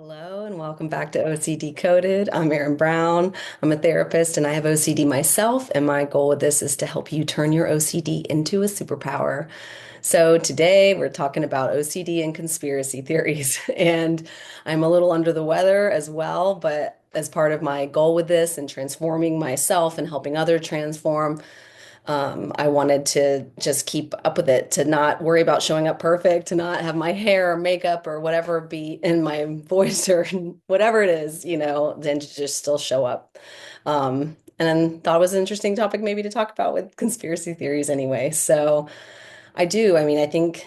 Hello and welcome back to OCD Coded. I'm Erin Brown. I'm a therapist and I have OCD myself, and my goal with this is to help you turn your OCD into a superpower. So today we're talking about OCD and conspiracy theories, and I'm a little under the weather as well, but as part of my goal with this and transforming myself and helping others transform, I wanted to just keep up with it, to not worry about showing up perfect, to not have my hair or makeup or whatever be in my voice or whatever it is, then to just still show up. And then thought it was an interesting topic maybe to talk about with conspiracy theories anyway. So I do. I mean, I think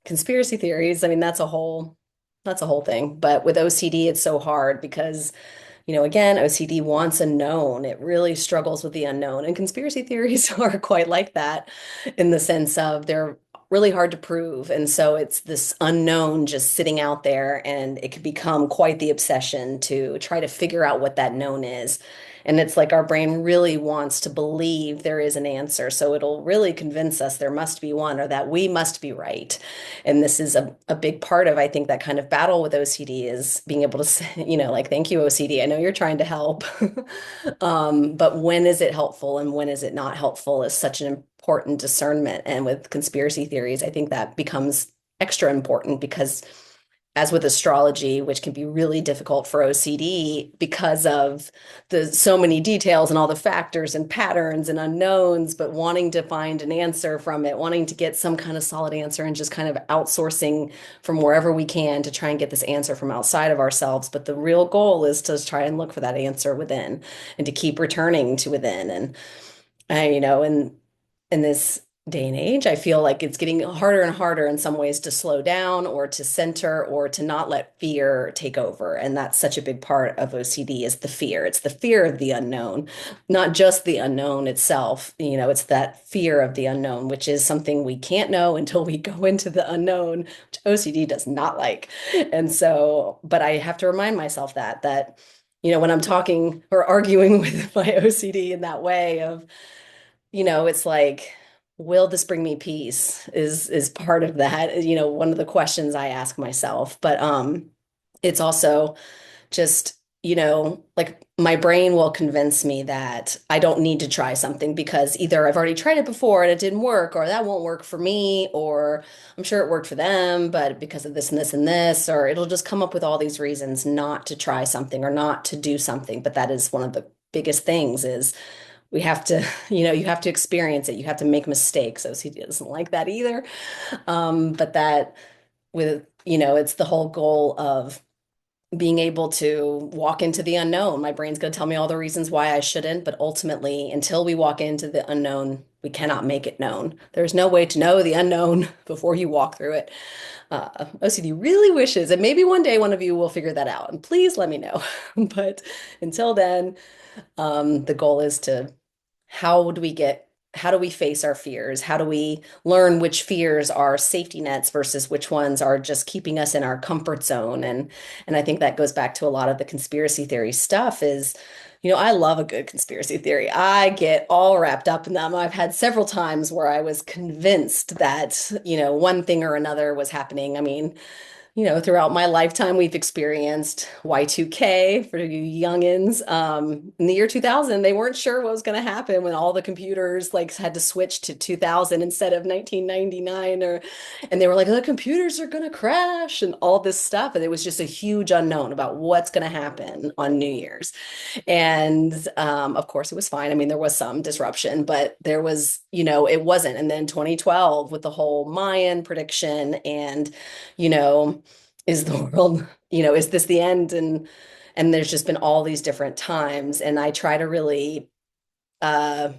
conspiracy theories, I mean, that's a whole thing. But with OCD, it's so hard because again, OCD wants a known. It really struggles with the unknown. And conspiracy theories are quite like that in the sense of they're really hard to prove. And so it's this unknown just sitting out there, and it can become quite the obsession to try to figure out what that known is. And it's like our brain really wants to believe there is an answer. So it'll really convince us there must be one or that we must be right. And this is a big part of, I think, that kind of battle with OCD is being able to say, like, thank you, OCD. I know you're trying to help. But when is it helpful and when is it not helpful is such an important discernment. And with conspiracy theories, I think that becomes extra important because, as with astrology, which can be really difficult for OCD because of the so many details and all the factors and patterns and unknowns, but wanting to find an answer from it, wanting to get some kind of solid answer and just kind of outsourcing from wherever we can to try and get this answer from outside of ourselves. But the real goal is to try and look for that answer within and to keep returning to within. And in this day and age, I feel like it's getting harder and harder in some ways to slow down or to center or to not let fear take over. And that's such a big part of OCD is the fear. It's the fear of the unknown, not just the unknown itself. It's that fear of the unknown, which is something we can't know until we go into the unknown, which OCD does not like. And so, but I have to remind myself that when I'm talking or arguing with my OCD in that way of, it's like, will this bring me peace is part of that, one of the questions I ask myself. But it's also just, like my brain will convince me that I don't need to try something because either I've already tried it before and it didn't work, or that won't work for me, or I'm sure it worked for them, but because of this and this and this, or it'll just come up with all these reasons not to try something or not to do something. But that is one of the biggest things is we have to, you have to experience it. You have to make mistakes. OCD doesn't like that either. But that it's the whole goal of being able to walk into the unknown. My brain's going to tell me all the reasons why I shouldn't, but ultimately, until we walk into the unknown, we cannot make it known. There's no way to know the unknown before you walk through it. OCD really wishes, and maybe one day one of you will figure that out, and please let me know. But until then, the goal is to how do we face our fears? How do we learn which fears are safety nets versus which ones are just keeping us in our comfort zone? And I think that goes back to a lot of the conspiracy theory stuff is, I love a good conspiracy theory. I get all wrapped up in them. I've had several times where I was convinced that, one thing or another was happening. I mean, throughout my lifetime, we've experienced Y2K for you youngins. In the year 2000, they weren't sure what was going to happen when all the computers like had to switch to 2000 instead of 1999, and they were like, the computers are going to crash and all this stuff. And it was just a huge unknown about what's going to happen on New Year's. And of course, it was fine. I mean, there was some disruption, but there was, it wasn't. And then 2012 with the whole Mayan prediction and, you know, is the world, is this the end? And there's just been all these different times. And I try to really uh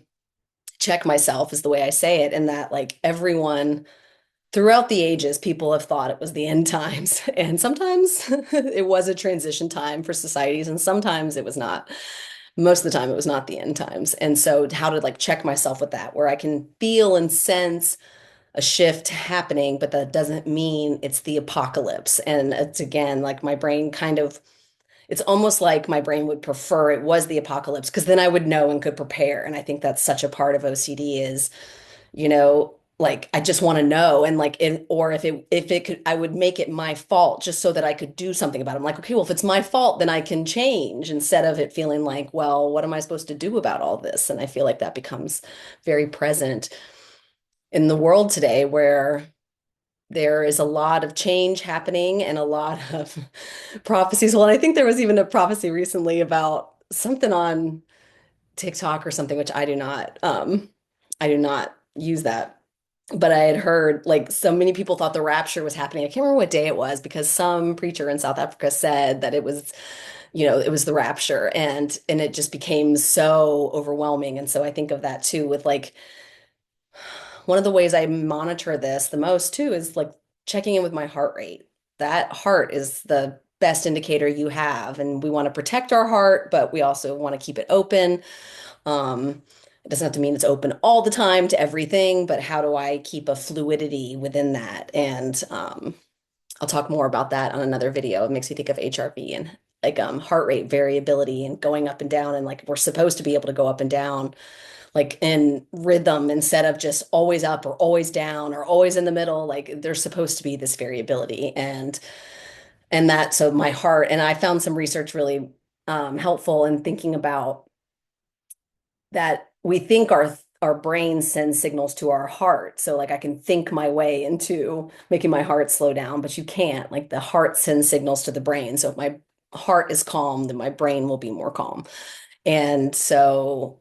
check myself is the way I say it, and that like everyone throughout the ages, people have thought it was the end times. And sometimes it was a transition time for societies, and sometimes it was not. Most of the time it was not the end times. And so how to like check myself with that, where I can feel and sense a shift happening, but that doesn't mean it's the apocalypse. And it's again like my brain kind of, it's almost like my brain would prefer it was the apocalypse because then I would know and could prepare. And I think that's such a part of OCD is, you know, like I just want to know, and like it, or if it could, I would make it my fault just so that I could do something about it. I'm like, okay, well, if it's my fault, then I can change, instead of it feeling like, well, what am I supposed to do about all this? And I feel like that becomes very present in the world today, where there is a lot of change happening and a lot of prophecies. Well, and I think there was even a prophecy recently about something on TikTok or something, which I do not use that. But I had heard like so many people thought the rapture was happening. I can't remember what day it was, because some preacher in South Africa said that it was, it was the rapture, and it just became so overwhelming. And so I think of that too with like one of the ways I monitor this the most too is like checking in with my heart rate. That heart is the best indicator you have, and we want to protect our heart, but we also want to keep it open. It doesn't have to mean it's open all the time to everything, but how do I keep a fluidity within that? And I'll talk more about that on another video. It makes me think of HRV and like heart rate variability and going up and down. And like we're supposed to be able to go up and down like in rhythm instead of just always up or always down or always in the middle. Like there's supposed to be this variability. And that, so my heart, and I found some research really helpful in thinking about that. We think our brain sends signals to our heart. So like I can think my way into making my heart slow down, but you can't. Like the heart sends signals to the brain. So if my heart is calm, then my brain will be more calm. And so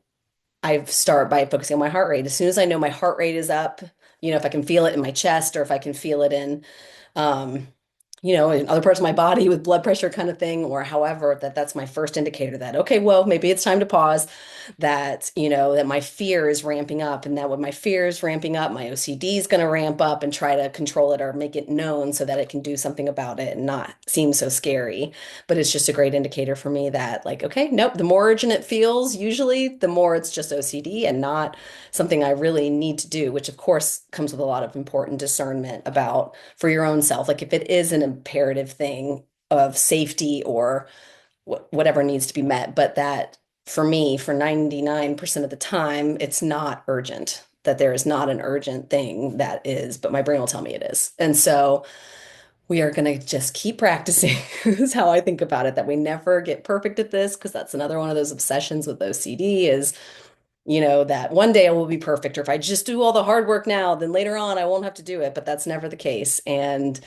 I start by focusing on my heart rate. As soon as I know my heart rate is up, if I can feel it in my chest, or if I can feel it in um, in other parts of my body with blood pressure kind of thing, or however, that's my first indicator that, okay, well, maybe it's time to pause, that, that my fear is ramping up, and that when my fear is ramping up, my OCD is going to ramp up and try to control it or make it known so that it can do something about it and not seem so scary. But it's just a great indicator for me that like, okay, nope, the more urgent it feels, usually the more it's just OCD and not something I really need to do, which of course comes with a lot of important discernment about for your own self. Like if it is an imperative thing of safety or whatever needs to be met, but that for me, for 99% of the time, it's not urgent, that there is not an urgent thing that is, but my brain will tell me it is. And so we are going to just keep practicing. This is how I think about it, that we never get perfect at this, because that's another one of those obsessions with OCD is that one day I will be perfect, or if I just do all the hard work now, then later on I won't have to do it. But that's never the case. And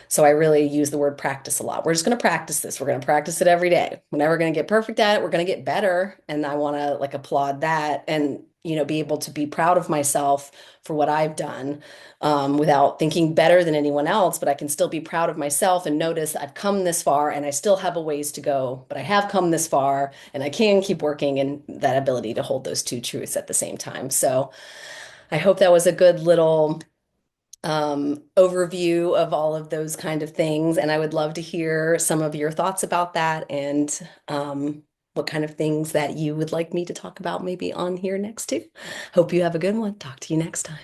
so I really use the word practice a lot. We're just going to practice this. We're going to practice it every day. We're never going to get perfect at it. We're going to get better. And I want to like applaud that and, be able to be proud of myself for what I've done without thinking better than anyone else. But I can still be proud of myself and notice I've come this far and I still have a ways to go, but I have come this far and I can keep working, and that ability to hold those two truths at the same time. So I hope that was a good little overview of all of those kind of things. And I would love to hear some of your thoughts about that, and what kind of things that you would like me to talk about maybe on here next too. Hope you have a good one. Talk to you next time.